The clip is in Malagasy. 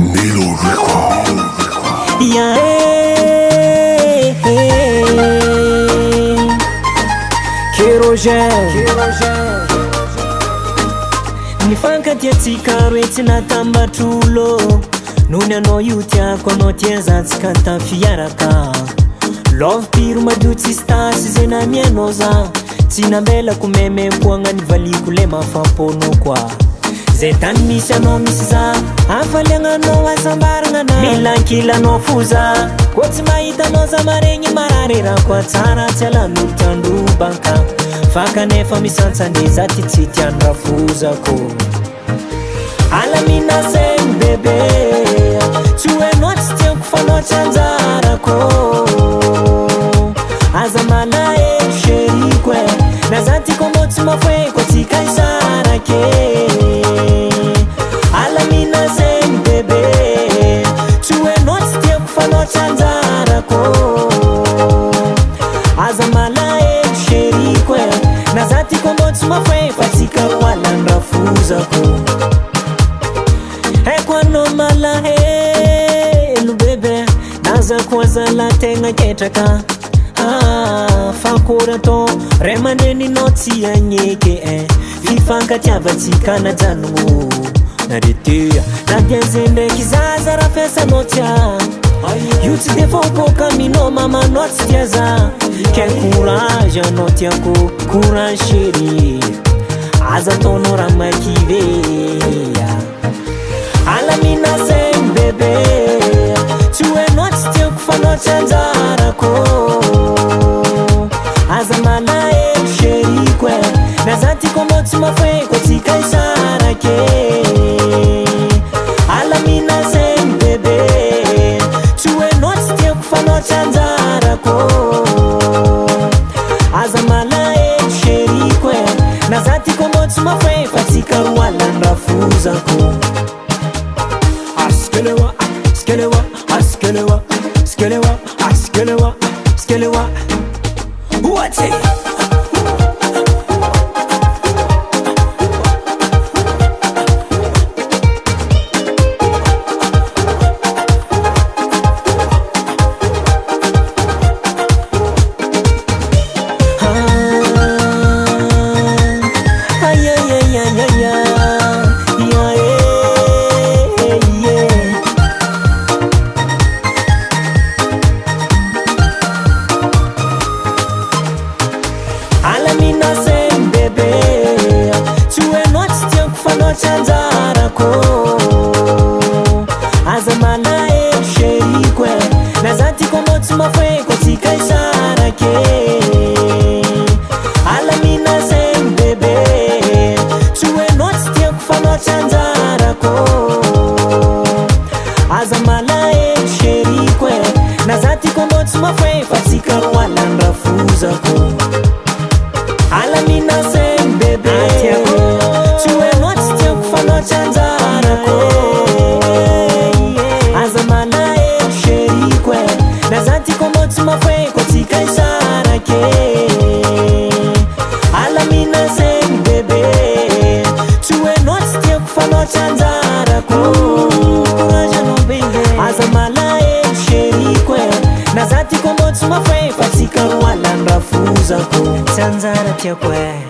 Nilo Record. Yeah, Kerogel nifankatia tsikaro etsy natambatrulo nony anao io tiako anao tiaza tsy katafiaraka love piro madio tsy stasy zay namianao za tsy nambelako memempoagna nivaliko le mafamponao koa zay tany misy anao misy za afaliagnanao asambaragna na milankilanao foza koa tsy mahitanao za maregny mararerako tsara tsy alanotandrobanka fa kanefa misantsany za ty tsy tiandra fozako alamina zegny bebe tsy hoenao tsy tiako fanao tsy anjarako aza malaelo sheriko e na za tiako anao tsy mafoeko atsika isarake alamina zegny bebe tsy hoenao tsy tiako fanao tsy anjarako aza malaelo sheriko e na za tiako anao tsy mafoeko atsika roalandra fozako haiko anao malahelo bebe naza koa zala tegna ketraka fakory atao ray aman-dreninao tsy agneky e fifankatiavatsika na janogno naretea na dianzay ndraiky zaza raha fiasanao tia io tsy de foboka aminao mamanao tsy tia za ke courage anao tiako courage chéri aza ataonao raha makivea alamina zegny bebe tsy hoenao tsy tiako fanao tsy anjarako aza malaelo sheriko e na za tiako anao tsy mafoeko atsika isarake alamina zegny bebe tsy hoenao tsy tiako fanao tsy anjarako aza malaelo sheriko e na za tiako anao tsy mafoeko atsika roalandra fozako Skelewa, skelewa, skelewa, skelewa, skelewa, skelewa. What's it? Alamina zegny bebe tsy hoenao tsy tiako fanao tsy anjarako aza malaelo sheriko e na za tiako anao tsy mafoeko atsika isarake alamina zegny bebe tsy hoenao tsy tiako fanao tsy anjarako aza malaelo sheriko e na za tiako anao tsy mafoeko atsika roalandra fozako alamina zegny bebe tsy hoenao tsy tiako fanao tsy anjarako aza malaelo sheriko e na za tiako anao tsy mafoeko atsika isarake alamina zegny bebe tsy hoenao tsy tiako fanao tsy anjarako courage anao bebe aza malaelo sheriko e na za tiako anao tsy mafoeko atsika roalandra fozako tsy anjara tiako e